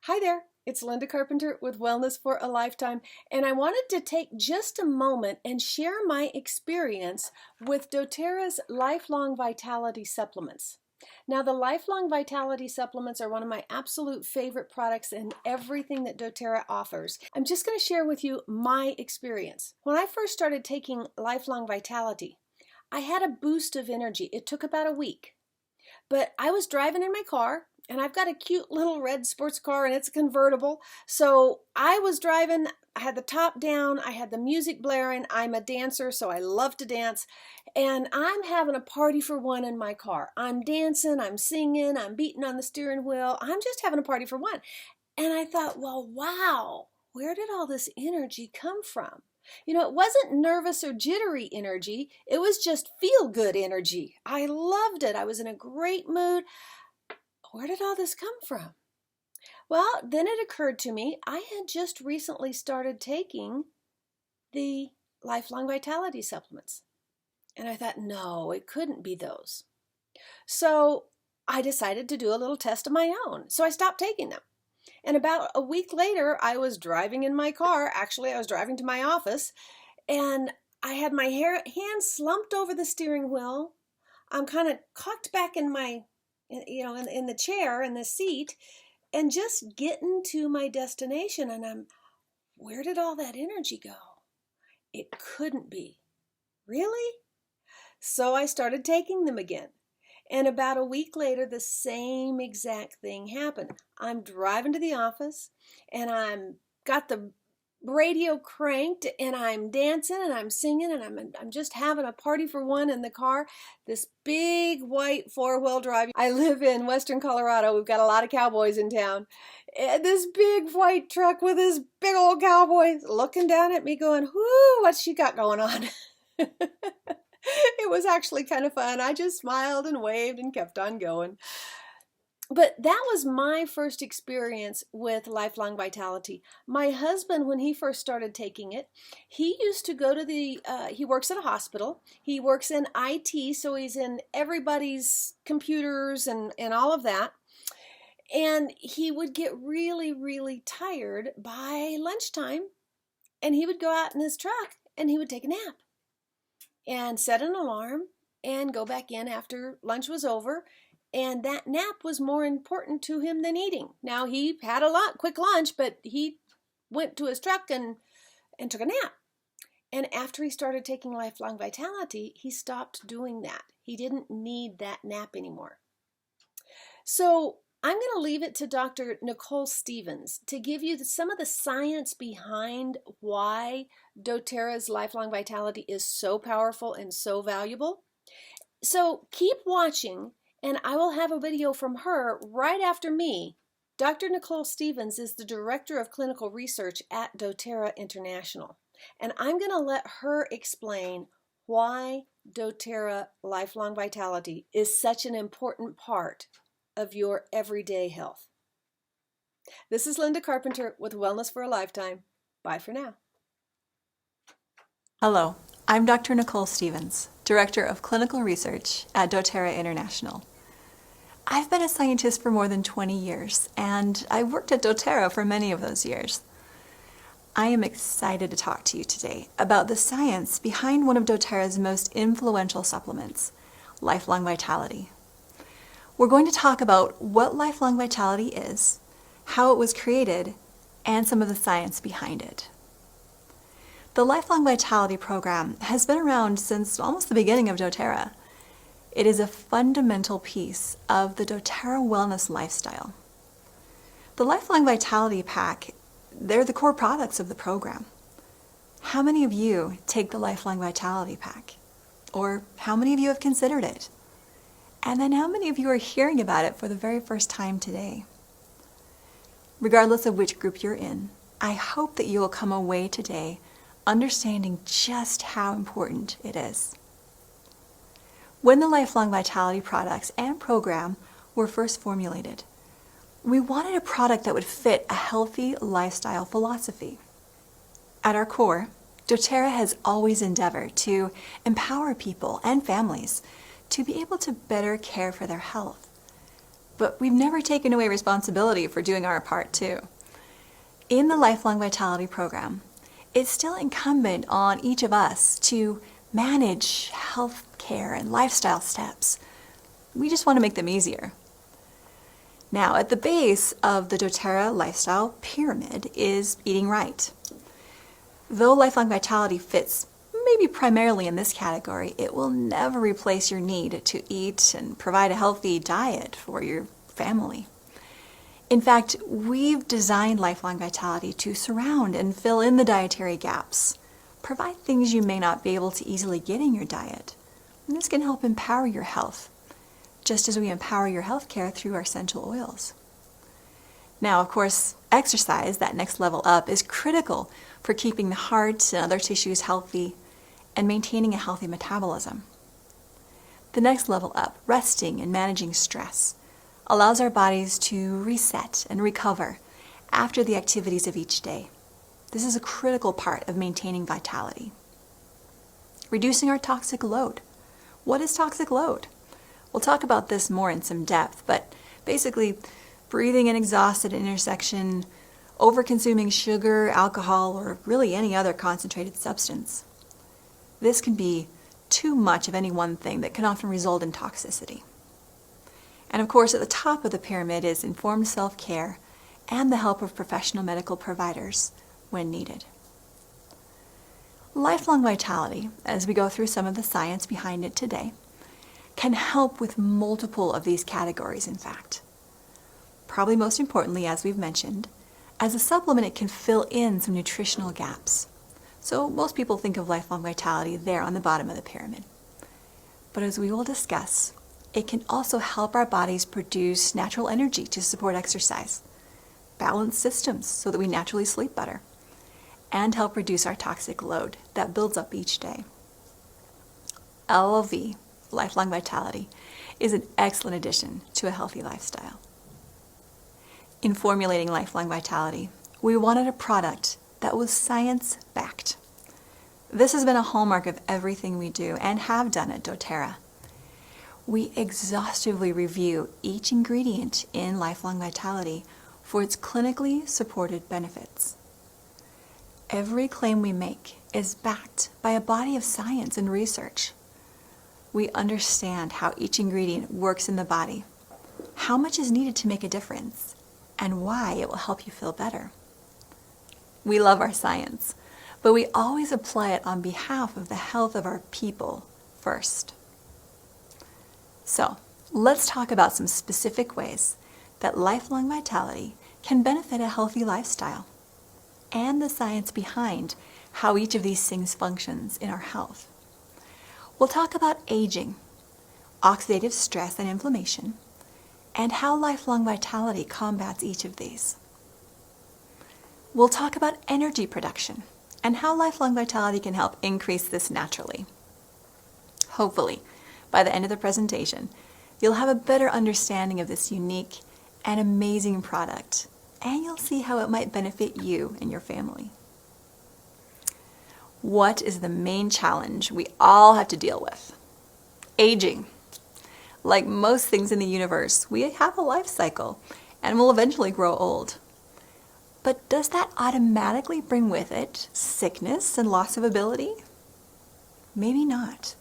Hi there, it's Linda Carpenter with Wellness for a Lifetime, and I wanted to take just a moment and share my experience with doTERRA's Lifelong Vitality supplements. Now, the Lifelong Vitality supplements are one of my absolute favorite products in everything that doTERRA offers. I'm just going to share with you my experience. When I first started taking Lifelong Vitality, I had a boost of energy. It took about a week, but I was driving in my car. And I've got a cute little red sports car and it's a convertible. So I was driving, I had the top down, I had the music blaring. I'm a dancer, so I love to dance. And I'm having a party for one in my car. I'm dancing, I'm singing, I'm beating on the steering wheel. I'm just having a party for one. And I thought, well, wow, where did all this energy come from? You know, it wasn't nervous or jittery energy. It was just feel-good energy. I loved it. I was in a great mood. Where did all this come from? Well, then it occurred to me, I had just recently started taking the Lifelong Vitality supplements. And I thought, no, it couldn't be those. So I decided to do a little test of my own. So I stopped taking them. And about a week later, I was driving in my car. Actually, I was driving to my office. And I had my hands slumped over the steering wheel. I'm kind of cocked back in my in the chair, in the seat, and just getting to my destination. And where did all that energy go? It couldn't be. Really? So I started taking them again. And about a week later, the same exact thing happened. I'm driving to the office, and I'm got the radio cranked, and I'm dancing and I'm singing, and I'm just having a party for one in the car. This big white four-wheel drive. I live in western Colorado. We've got a lot of cowboys in town. And this big white truck with this big old cowboy looking down at me going, whoo, what's she got going on? It was actually kind of fun. I just smiled and waved and kept on going. But that was my first experience with Lifelong Vitality. My husband, when he first started taking it, he used to go to he works at a hospital. He works in IT, so he's in everybody's computers and all of that. And he would get really, really tired by lunchtime. And he would go out in his truck and he would take a nap and set an alarm and go back in after lunch was over. And that nap was more important to him than eating. Now, he had a quick lunch, but he went to his truck and took a nap. And after he started taking Lifelong Vitality, he stopped doing that. He didn't need that nap anymore. So I'm going to leave it to Dr. Nicole Stevens to give you some of the science behind why doTERRA's Lifelong Vitality is so powerful and so valuable. So keep watching. And I will have a video from her right after me. Dr. Nicole Stevens is the Director of Clinical Research at doTERRA International. And I'm going to let her explain why doTERRA Lifelong Vitality is such an important part of your everyday health. This is Linda Carpenter with Wellness for a Lifetime. Bye for now. Hello, I'm Dr. Nicole Stevens, Director of Clinical Research at doTERRA International. I've been a scientist for more than 20 years, and I've worked at doTERRA for many of those years. I am excited to talk to you today about the science behind one of doTERRA's most influential supplements, Lifelong Vitality. We're going to talk about what Lifelong Vitality is, how it was created, and some of the science behind it. The Lifelong Vitality program has been around since almost the beginning of doTERRA. It is a fundamental piece of the doTERRA wellness lifestyle. The Lifelong Vitality Pack, they're the core products of the program. How many of you take the Lifelong Vitality Pack? Or how many of you have considered it? And then how many of you are hearing about it for the very first time today? Regardless of which group you're in, I hope that you will come away today understanding just how important it is. When the Lifelong Vitality products and program were first formulated, we wanted a product that would fit a healthy lifestyle philosophy. At our core, doTERRA has always endeavored to empower people and families to be able to better care for their health. but we've never taken away responsibility for doing our part too. In the Lifelong Vitality program, it's still incumbent on each of us to manage health care and lifestyle steps. We just want to make them easier. Now, at the base of the dōTERRA lifestyle pyramid is eating right. Though Lifelong Vitality fits maybe primarily in this category, it will never replace your need to eat and provide a healthy diet for your family. In fact, we've designed Lifelong Vitality to surround and fill in the dietary gaps, provide things you may not be able to easily get in your diet. And this can help empower your health, just as we empower your healthcare through our essential oils. Now, of course, exercise, that next level up, is critical for keeping the heart and other tissues healthy and maintaining a healthy metabolism. The next level up, resting and managing stress, allows our bodies to reset and recover after the activities of each day. This is a critical part of maintaining vitality. Reducing our toxic load. What is toxic load? We'll talk about this more in some depth, but basically, breathing in exhaust at an intersection, over-consuming sugar, alcohol, or really any other concentrated substance. This can be too much of any one thing that can often result in toxicity. And of course, at the top of the pyramid is informed self-care and the help of professional medical providers when needed. Lifelong Vitality, as we go through some of the science behind it today, can help with multiple of these categories, in fact. Probably most importantly, as we've mentioned, as a supplement it can fill in some nutritional gaps. So most people think of Lifelong Vitality there on the bottom of the pyramid. But as we will discuss, it can also help our bodies produce natural energy to support exercise, balance systems so that we naturally sleep better, and help reduce our toxic load that builds up each day. LLV, Lifelong Vitality, is an excellent addition to a healthy lifestyle. In formulating Lifelong Vitality, we wanted a product that was science-backed. This has been a hallmark of everything we do and have done at dōTERRA. We exhaustively review each ingredient in Lifelong Vitality for its clinically supported benefits. Every claim we make is backed by a body of science and research. We understand how each ingredient works in the body, how much is needed to make a difference, and why it will help you feel better. We love our science, but we always apply it on behalf of the health of our people first. So, let's talk about some specific ways that Lifelong Vitality can benefit a healthy lifestyle and the science behind how each of these things functions in our health. We'll talk about aging, oxidative stress and inflammation, and how Lifelong Vitality combats each of these. We'll talk about energy production and how Lifelong Vitality can help increase this naturally. Hopefully, by the end of the presentation, you'll have a better understanding of this unique and amazing product, and you'll see how it might benefit you and your family. What is the main challenge we all have to deal with? Aging. Like most things in the universe, we have a life cycle and will eventually grow old. But does that automatically bring with it sickness and loss of ability? Maybe not.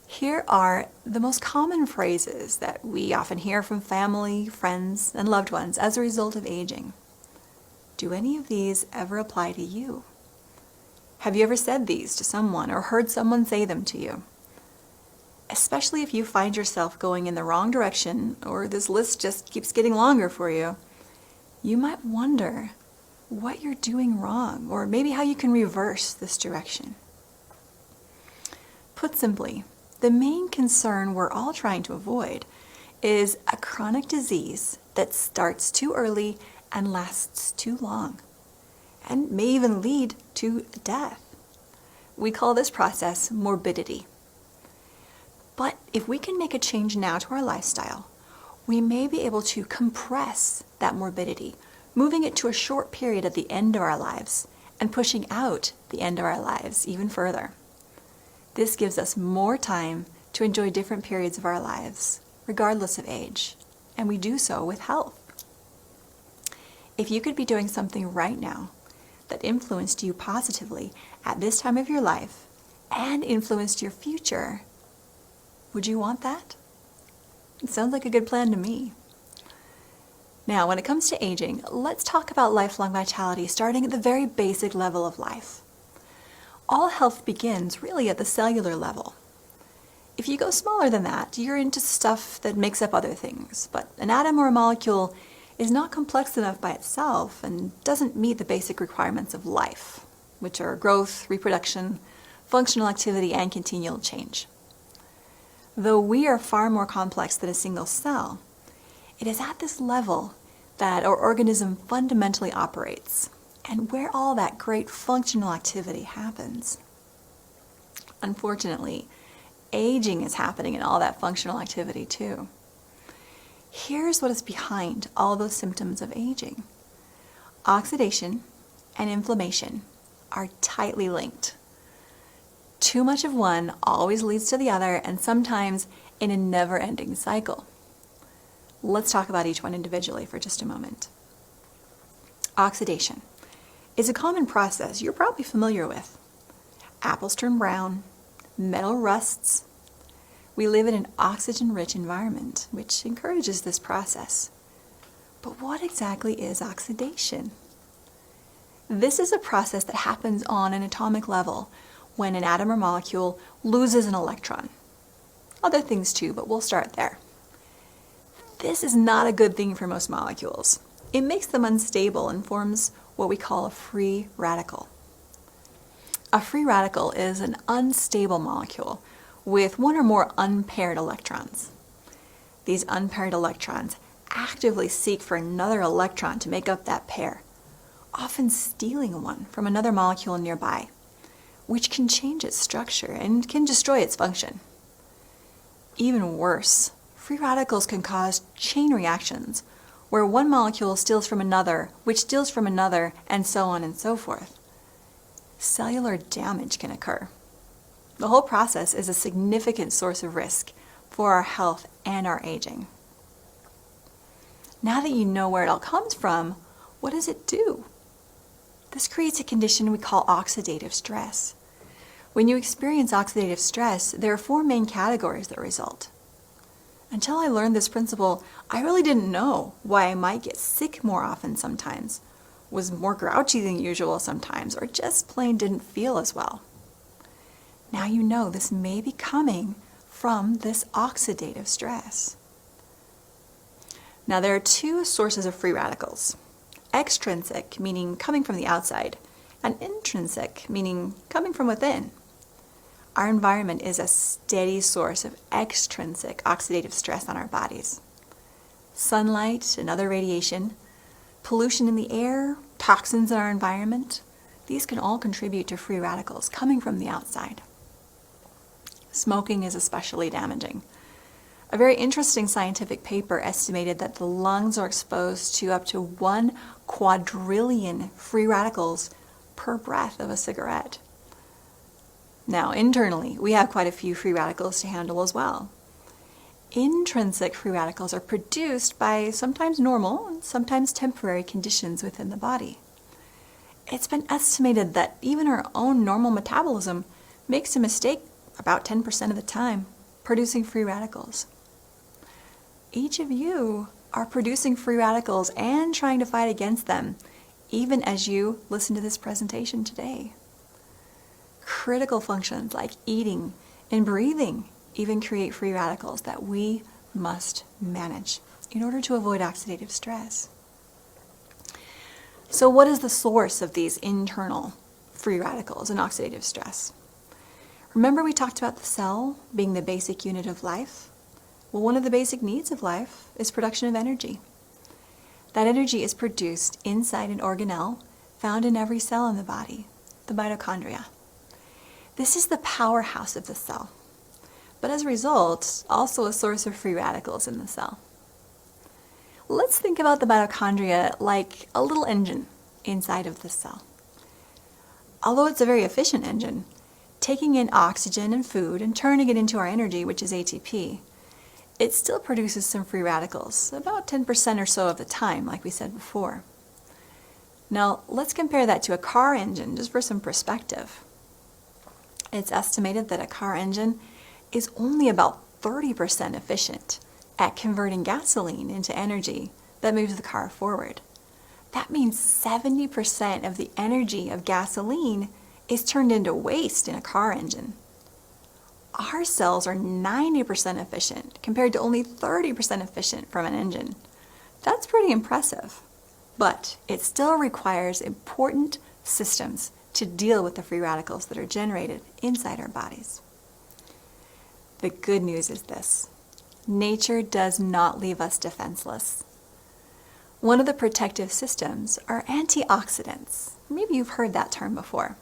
Here are the most common phrases that we often hear from family, friends, and loved ones as a result of aging. Do any of these ever apply to you? Have you ever said these to someone or heard someone say them to you? Especially if you find yourself going in the wrong direction or this list just keeps getting longer for you, you might wonder what you're doing wrong or maybe how you can reverse this direction. Put simply, the main concern we're all trying to avoid is a chronic disease that starts too early and lasts too long, and may even lead to death. We call this process morbidity. But if we can make a change now to our lifestyle, we may be able to compress that morbidity, moving it to a short period at the end of our lives and pushing out the end of our lives even further. This gives us more time to enjoy different periods of our lives regardless of age, and we do so with health. If you could be doing something right now that influenced you positively at this time of your life and influenced your future, would you want that? It sounds like a good plan to me. Now, when it comes to aging, let's talk about lifelong vitality starting at the very basic level of life. All health begins really at the cellular level. If you go smaller than that, you're into stuff that makes up other things, but an atom or a molecule is not complex enough by itself and doesn't meet the basic requirements of life, which are growth, reproduction, functional activity, and continual change. Though we are far more complex than a single cell, it is at this level that our organism fundamentally operates and where all that great functional activity happens. Unfortunately, aging is happening in all that functional activity too. Here's what is behind all those symptoms of aging. Oxidation and inflammation are tightly linked. Too much of one always leads to the other, and sometimes in a never-ending cycle. Let's talk about each one individually for just a moment. Oxidation is a common process you're probably familiar with. Apples turn brown, metal rusts. We live in an oxygen-rich environment, which encourages this process. But what exactly is oxidation? This is a process that happens on an atomic level when an atom or molecule loses an electron. Other things too, but we'll start there. This is not a good thing for most molecules. It makes them unstable and forms what we call a free radical. A free radical is an unstable molecule with one or more unpaired electrons. These unpaired electrons actively seek for another electron to make up that pair, often stealing one from another molecule nearby, which can change its structure and can destroy its function. Even worse, free radicals can cause chain reactions, where one molecule steals from another, which steals from another, and so on and so forth. Cellular damage can occur. The whole process is a significant source of risk for our health and our aging. Now that you know where it all comes from, what does it do? This creates a condition we call oxidative stress. When you experience oxidative stress, there are 4 main categories that result. Until I learned this principle, I really didn't know why I might get sick more often sometimes, was more grouchy than usual sometimes, or just plain didn't feel as well. Now you know this may be coming from this oxidative stress. Now there are 2 sources of free radicals. Extrinsic, meaning coming from the outside, and intrinsic, meaning coming from within. Our environment is a steady source of extrinsic oxidative stress on our bodies. Sunlight and other radiation, pollution in the air, toxins in our environment, these can all contribute to free radicals coming from the outside. Smoking is especially damaging. A very interesting scientific paper estimated that the lungs are exposed to up to 1 quadrillion free radicals per breath of a cigarette. Now, internally, we have quite a few free radicals to handle as well. Intrinsic free radicals are produced by sometimes normal and sometimes temporary conditions within the body. It's been estimated that even our own normal metabolism makes a mistake about 10% of the time, producing free radicals. Each of you are producing free radicals and trying to fight against them, even as you listen to this presentation today. Critical functions like eating and breathing even create free radicals that we must manage in order to avoid oxidative stress. So what is the source of these internal free radicals and oxidative stress? Remember we talked about the cell being the basic unit of life? Well, one of the basic needs of life is production of energy. That energy is produced inside an organelle found in every cell in the body, the mitochondria. This is the powerhouse of the cell, but as a result, also a source of free radicals in the cell. Let's think about the mitochondria like a little engine inside of the cell. Although it's a very efficient engine, taking in oxygen and food and turning it into our energy, which is ATP, it still produces some free radicals, about 10% or so of the time, like we said before. Now, let's compare that to a car engine, just for some perspective. It's estimated that a car engine is only about 30% efficient at converting gasoline into energy that moves the car forward. That means 70% of the energy of gasoline is turned into waste in a car engine. Our cells are 90% efficient compared to only 30% efficient from an engine. That's pretty impressive, but it still requires important systems to deal with the free radicals that are generated inside our bodies. The good news is this: nature does not leave us defenseless. One of the protective systems are antioxidants. Maybe you've heard that term before.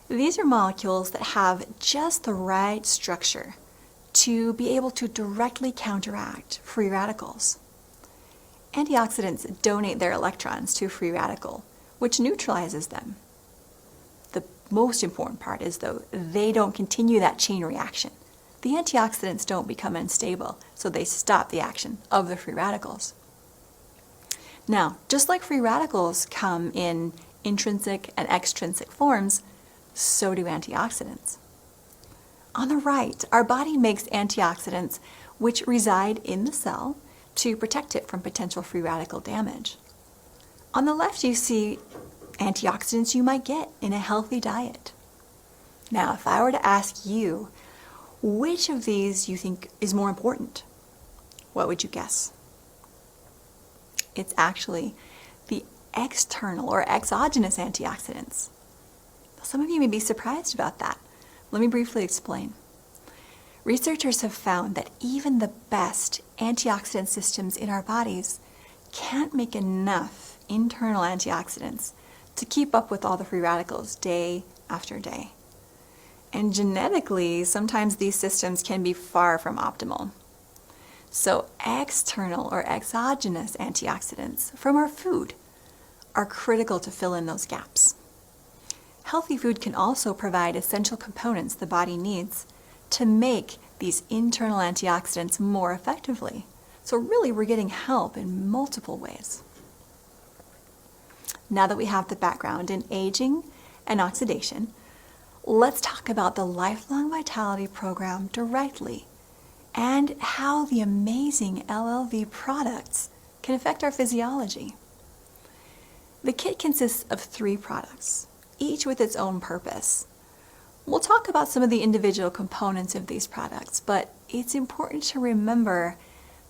These are molecules that have just the right structure to be able to directly counteract free radicals. Antioxidants donate their electrons to a free radical, which neutralizes them. The most important part is, though, they don't continue that chain reaction. The antioxidants don't become unstable, so they stop the action of the free radicals. Now, just like free radicals come in intrinsic and extrinsic forms, so do antioxidants. On the right, our body makes antioxidants which reside in the cell to protect it from potential free radical damage. On the left, you see antioxidants you might get in a healthy diet. Now, if I were to ask you, which of these you think is more important, what would you guess? It's actually the external or exogenous antioxidants. Some of you may be surprised about that. Let me briefly explain. Researchers have found that even the best antioxidant systems in our bodies can't make enough internal antioxidants to keep up with all the free radicals day after day. And genetically, sometimes these systems can be far from optimal. So external or exogenous antioxidants from our food are critical to fill in those gaps. Healthy food can also provide essential components the body needs to make these internal antioxidants more effectively. So really, we're getting help in multiple ways. Now that we have the background in aging and oxidation, let's talk about the Lifelong Vitality program directly and how the amazing LLV products can affect our physiology. The kit consists of 3 products, each with its own purpose. We'll talk about some of the individual components of these products, but it's important to remember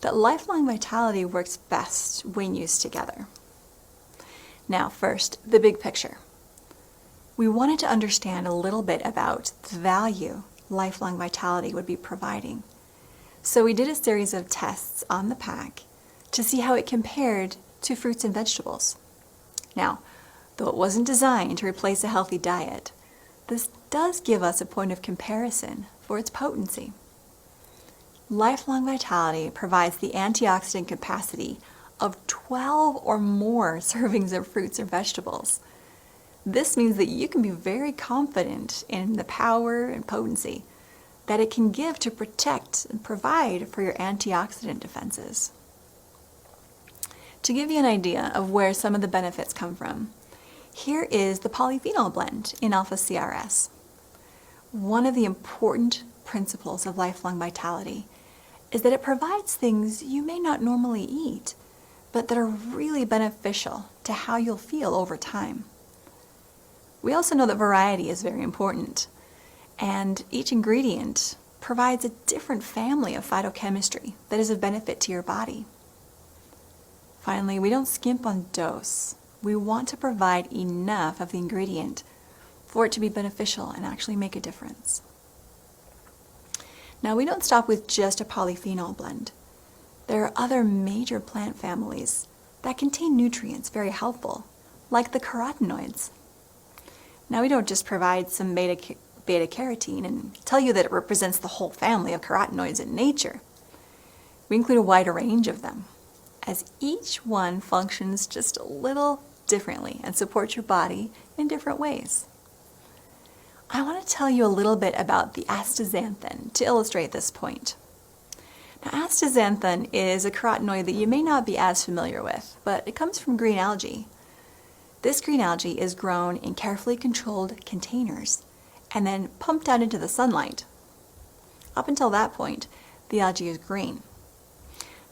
that Lifelong Vitality works best when used together. Now, first, the big picture. We wanted to understand a little bit about the value Lifelong Vitality would be providing. So we did a series of tests on the pack to see how it compared to fruits and vegetables. Now, though it wasn't designed to replace a healthy diet, this does give us a point of comparison for its potency. Lifelong Vitality provides the antioxidant capacity of 12 or more servings of fruits or vegetables. This means that you can be very confident in the power and potency that it can give to protect and provide for your antioxidant defenses. To give you an idea of where some of the benefits come from, here is the polyphenol blend in Alpha CRS. One of the important principles of Lifelong Vitality is that it provides things you may not normally eat, but that are really beneficial to how you'll feel over time. We also know that variety is very important, and each ingredient provides a different family of phytochemistry that is of benefit to your body. Finally, we don't skimp on dose. We want to provide enough of the ingredient for it to be beneficial and actually make a difference. Now, we don't stop with just a polyphenol blend. There are other major plant families that contain nutrients very helpful, like the carotenoids. Now, we don't just provide some beta-carotene and tell you that it represents the whole family of carotenoids in nature. We include a wider range of them, as each one functions just a little differently and supports your body in different ways. I want to tell you a little bit about the astaxanthin to illustrate this point. Now, astaxanthin is a carotenoid that you may not be as familiar with, but it comes from green algae. This green algae is grown in carefully controlled containers and then pumped out into the sunlight. Up until that point, the algae is green.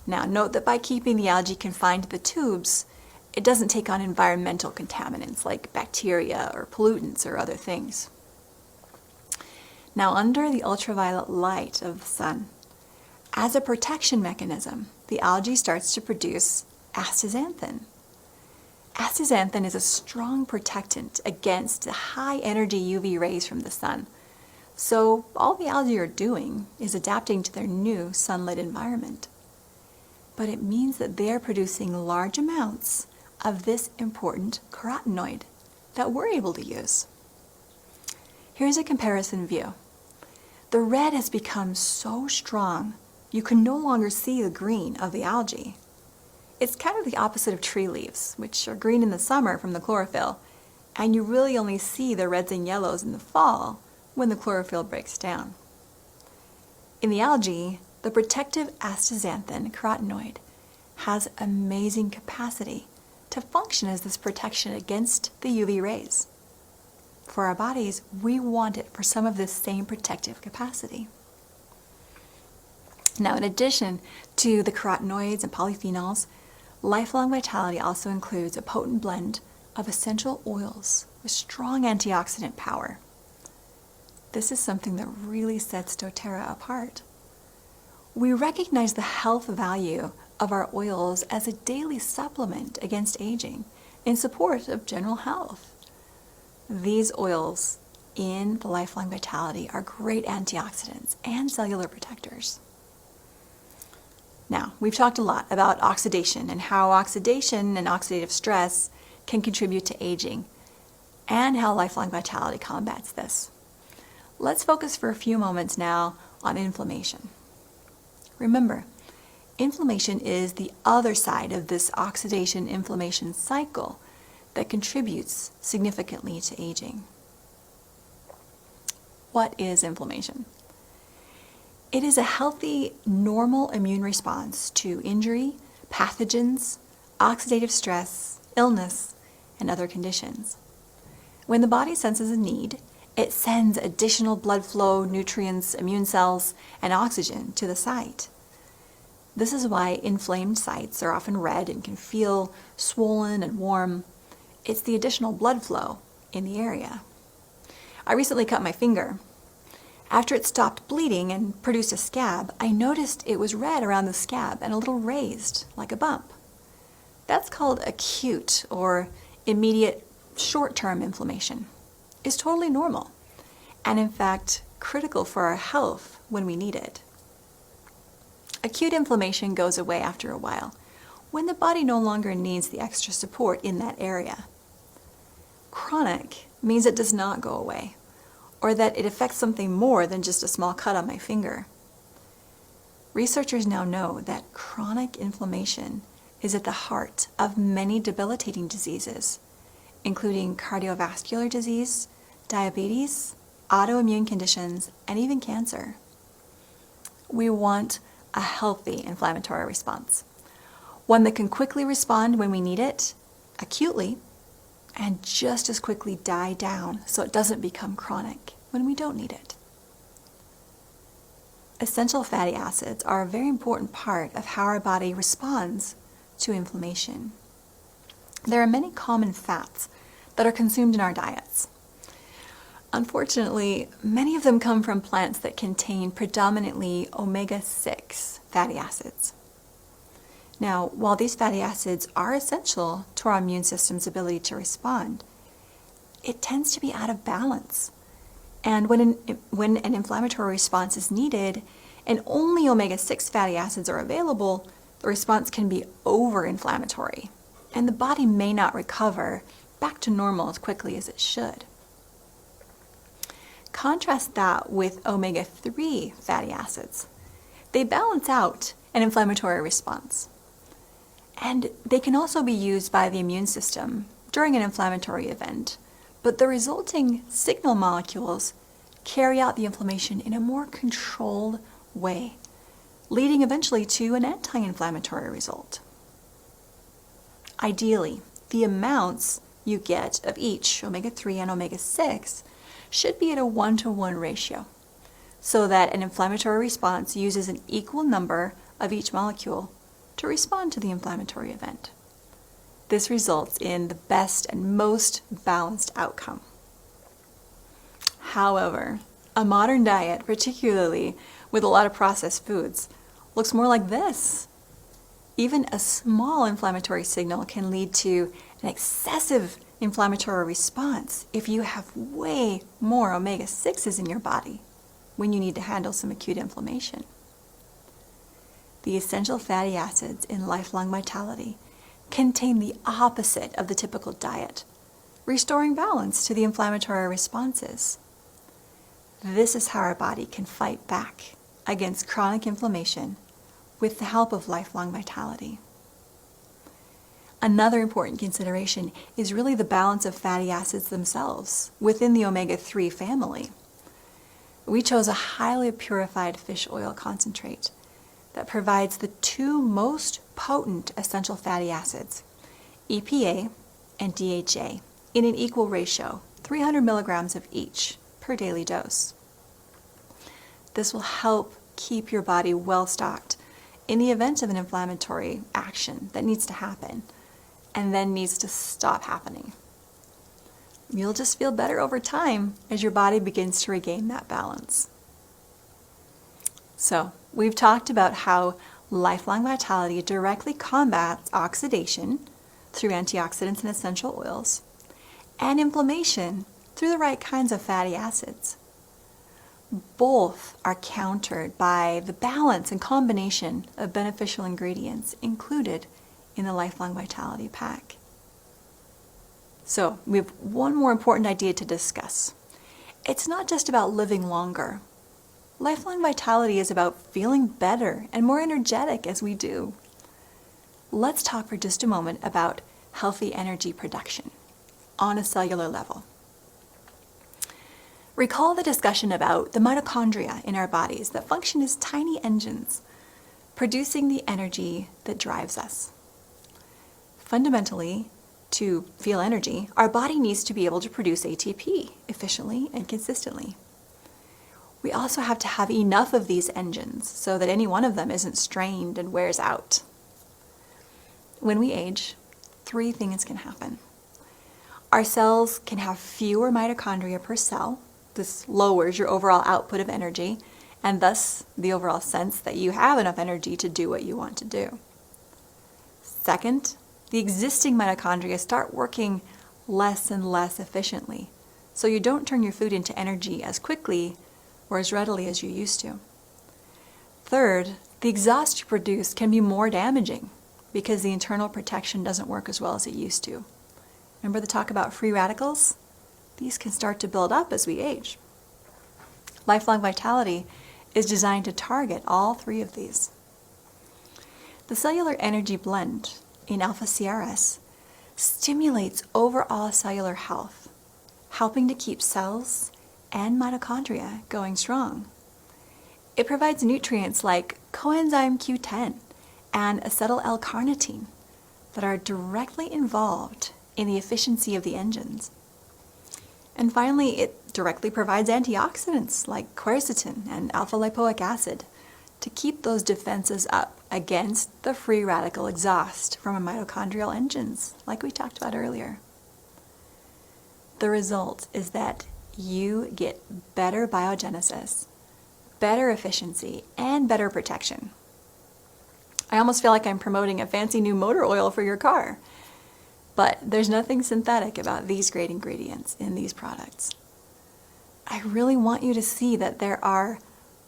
Now, note that by keeping the algae confined to the tubes, it doesn't take on environmental contaminants like bacteria or pollutants or other things. Now, under the ultraviolet light of the sun, as a protection mechanism, the algae starts to produce astaxanthin. Astaxanthin is a strong protectant against the high-energy UV rays from the sun. So all the algae are doing is adapting to their new sunlit environment. But it means that they're producing large amounts of this important carotenoid that we're able to use. Here's a comparison view. The red has become so strong you can no longer see the green of the algae. It's kind of the opposite of tree leaves, which are green in the summer from the chlorophyll, and you really only see the reds and yellows in the fall when the chlorophyll breaks down. In the algae, the protective astaxanthin carotenoid has amazing capacity to function as this protection against the UV rays. For our bodies, we want it for some of this same protective capacity. Now, in addition to the carotenoids and polyphenols, Lifelong Vitality also includes a potent blend of essential oils with strong antioxidant power. This is something that really sets dōTERRA apart. We recognize the health value of our oils as a daily supplement against aging in support of general health. These oils in the Lifelong Vitality are great antioxidants and cellular protectors. Now, we've talked a lot about oxidation and how oxidation and oxidative stress can contribute to aging and how Lifelong Vitality combats this. Let's focus for a few moments now on inflammation. Remember, inflammation is the other side of this oxidation-inflammation cycle that contributes significantly to aging. What is inflammation? It is a healthy, normal immune response to injury, pathogens, oxidative stress, illness, and other conditions. When the body senses a need, it sends additional blood flow, nutrients, immune cells, and oxygen to the site. This is why inflamed sites are often red and can feel swollen and warm. It's the additional blood flow in the area. I recently cut my finger. After it stopped bleeding and produced a scab, I noticed it was red around the scab and a little raised, like a bump. That's called acute or immediate short-term inflammation. It's totally normal and, in fact, critical for our health when we need it. Acute inflammation goes away after a while when the body no longer needs the extra support in that area. Chronic means it does not go away, or that it affects something more than just a small cut on my finger. Researchers now know that chronic inflammation is at the heart of many debilitating diseases, including cardiovascular disease, diabetes, autoimmune conditions, and even cancer. We want a healthy inflammatory response, one that can quickly respond when we need it, acutely, and just as quickly die down so it doesn't become chronic when we don't need it. Essential fatty acids are a very important part of how our body responds to inflammation. There are many common fats that are consumed in our diets. Unfortunately, many of them come from plants that contain predominantly omega-6 fatty acids. Now, while these fatty acids are essential to our immune system's ability to respond, it tends to be out of balance. And when an inflammatory response is needed and only omega-6 fatty acids are available, the response can be over-inflammatory, and the body may not recover back to normal as quickly as it should. Contrast that with omega-3 fatty acids. They balance out an inflammatory response. And they can also be used by the immune system during an inflammatory event, but the resulting signal molecules carry out the inflammation in a more controlled way, leading eventually to an anti-inflammatory result. Ideally, the amounts you get of each omega-3 and omega-6 should be at a 1-to-1 ratio, so that an inflammatory response uses an equal number of each molecule to respond to the inflammatory event. This results in the best and most balanced outcome. However, a modern diet, particularly with a lot of processed foods, looks more like this. Even a small inflammatory signal can lead to an excessive inflammatory response if you have way more omega-6s in your body when you need to handle some acute inflammation. The essential fatty acids in Lifelong Vitality contain the opposite of the typical diet, restoring balance to the inflammatory responses. This is how our body can fight back against chronic inflammation with the help of Lifelong Vitality. Another important consideration is really the balance of fatty acids themselves within the omega-3 family. We chose a highly purified fish oil concentrate that provides the two most potent essential fatty acids, EPA and DHA, in an equal ratio, 300 milligrams of each per daily dose. This will help keep your body well stocked in the event of an inflammatory action that needs to happen and then needs to stop happening. You'll just feel better over time as your body begins to regain that balance. So, we've talked about how Lifelong Vitality directly combats oxidation through antioxidants and essential oils, and inflammation through the right kinds of fatty acids. Both are countered by the balance and combination of beneficial ingredients included in the Lifelong Vitality pack. So, we have one more important idea to discuss. It's not just about living longer. Lifelong Vitality is about feeling better and more energetic as we do. Let's talk for just a moment about healthy energy production on a cellular level. Recall the discussion about the mitochondria in our bodies that function as tiny engines, producing the energy that drives us. Fundamentally, to feel energy, our body needs to be able to produce ATP efficiently and consistently. We also have to have enough of these engines so that any one of them isn't strained and wears out. When we age, 3 things can happen. Our cells can have fewer mitochondria per cell. This lowers your overall output of energy and thus the overall sense that you have enough energy to do what you want to do. Second, the existing mitochondria start working less and less efficiently, so you don't turn your food into energy as quickly or as readily as you used to. Third, the exhaust you produce can be more damaging because the internal protection doesn't work as well as it used to. Remember the talk about free radicals? These can start to build up as we age. Lifelong Vitality is designed to target all 3 of these. The cellular energy blend in alpha-CRS stimulates overall cellular health, helping to keep cells and mitochondria going strong. It provides nutrients like coenzyme Q10 and acetyl L-carnitine that are directly involved in the efficiency of the engines. And finally, it directly provides antioxidants like quercetin and alpha-lipoic acid to keep those defenses up against the free radical exhaust from our mitochondrial engines, like we talked about earlier. The result is that you get better biogenesis, better efficiency, and better protection. I almost feel like I'm promoting a fancy new motor oil for your car, but there's nothing synthetic about these great ingredients in these products. I really want you to see that there are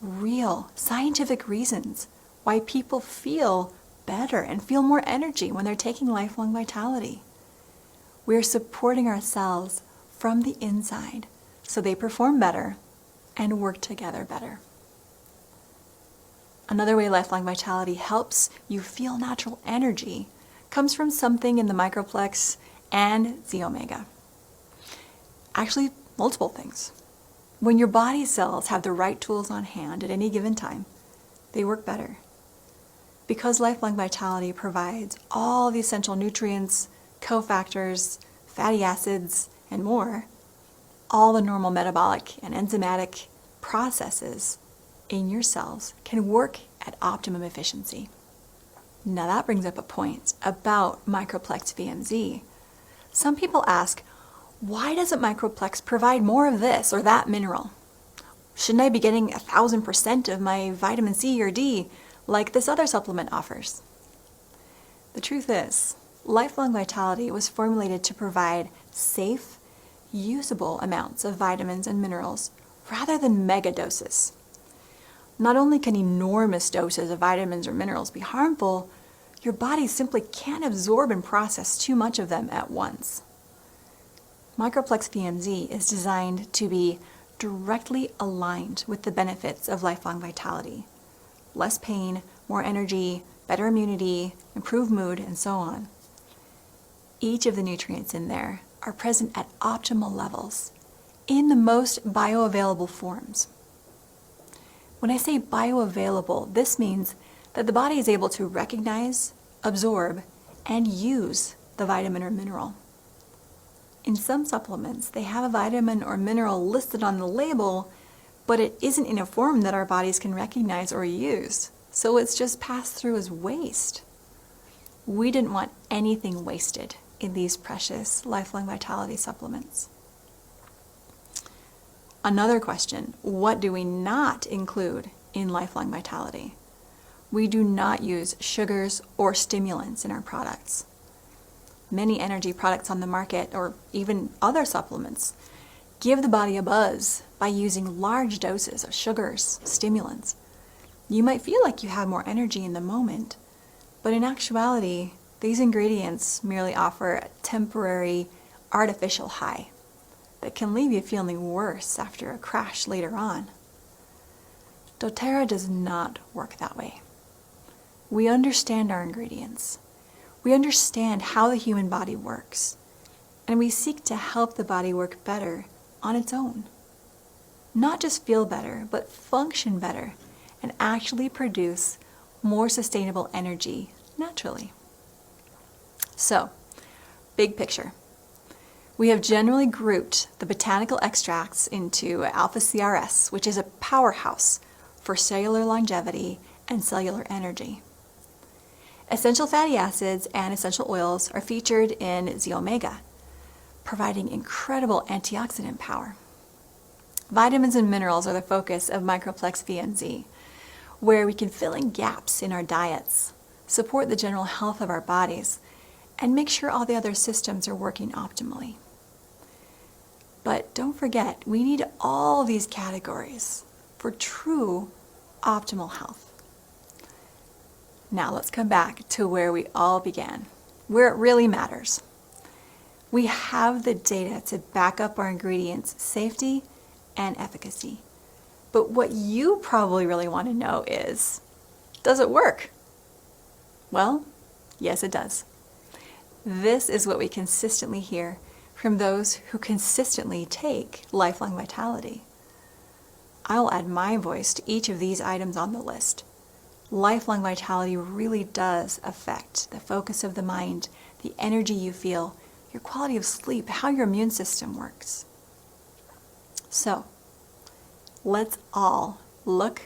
real scientific reasons why people feel better and feel more energy when they're taking Lifelong Vitality. We're supporting our cells from the inside so they perform better and work together better. Another way Lifelong Vitality helps you feel natural energy comes from something in the microplex and Z-omega. Actually, multiple things. When your body cells have the right tools on hand at any given time, they work better Because Lifelong Vitality provides all the essential nutrients, cofactors, fatty acids, and more, all the normal metabolic and enzymatic processes in your cells can work at optimum efficiency. Now that brings up a point about Microplex VMZ. Some people ask, why doesn't Microplex provide more of this or that mineral? Shouldn't I be getting 1,000% of my vitamin C or D like this other supplement offers? The truth is, Lifelong Vitality was formulated to provide safe, usable amounts of vitamins and minerals rather than mega doses. Not only can enormous doses of vitamins or minerals be harmful, your body simply can't absorb and process too much of them at once. Microplex VMZ is designed to be directly aligned with the benefits of Lifelong Vitality. Less pain, more energy, better immunity, improved mood, and so on. Each of the nutrients in there are present at optimal levels in the most bioavailable forms. When I say bioavailable, this means that the body is able to recognize, absorb, and use the vitamin or mineral. In some supplements, they have a vitamin or mineral listed on the label, but it isn't in a form that our bodies can recognize or use, so it's just passed through as waste. We didn't want anything wasted in these precious Lifelong Vitality supplements. Another question, what do we not include in Lifelong Vitality? We do not use sugars or stimulants in our products. Many energy products on the market, or even other supplements, give the body a buzz by using large doses of sugars, stimulants. You might feel like you have more energy in the moment, but in actuality, these ingredients merely offer a temporary, artificial high that can leave you feeling worse after a crash later on. dōTERRA does not work that way. We understand our ingredients. We understand how the human body works, and we seek to help the body work better on its own. Not just feel better, but function better and actually produce more sustainable energy naturally. So, big picture. We have generally grouped the botanical extracts into alpha-CRS, which is a powerhouse for cellular longevity and cellular energy. Essential fatty acids and essential oils are featured in Z-omega, providing incredible antioxidant power. Vitamins and minerals are the focus of Microplex VMZ, where we can fill in gaps in our diets, support the general health of our bodies, and make sure all the other systems are working optimally. But don't forget, we need all these categories for true optimal health. Now let's come back to where we all began, where it really matters. We have the data to back up our ingredients' safety and efficacy. But what you probably really want to know is, does it work? Well, yes it does. This is what we consistently hear from those who consistently take Lifelong Vitality. I'll add my voice to each of these items on the list. Lifelong Vitality really does affect the focus of the mind, the energy you feel, your quality of sleep, how your immune system works. So, let's all look,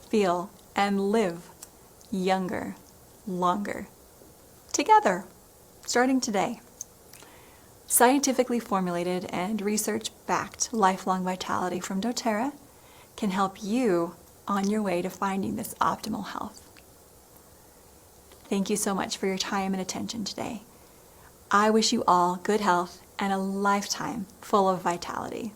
feel, and live younger, longer, together, starting today. Scientifically formulated and research-backed Lifelong Vitality from dōTERRA can help you on your way to finding this optimal health. Thank you so much for your time and attention today. I wish you all good health and a lifetime full of vitality.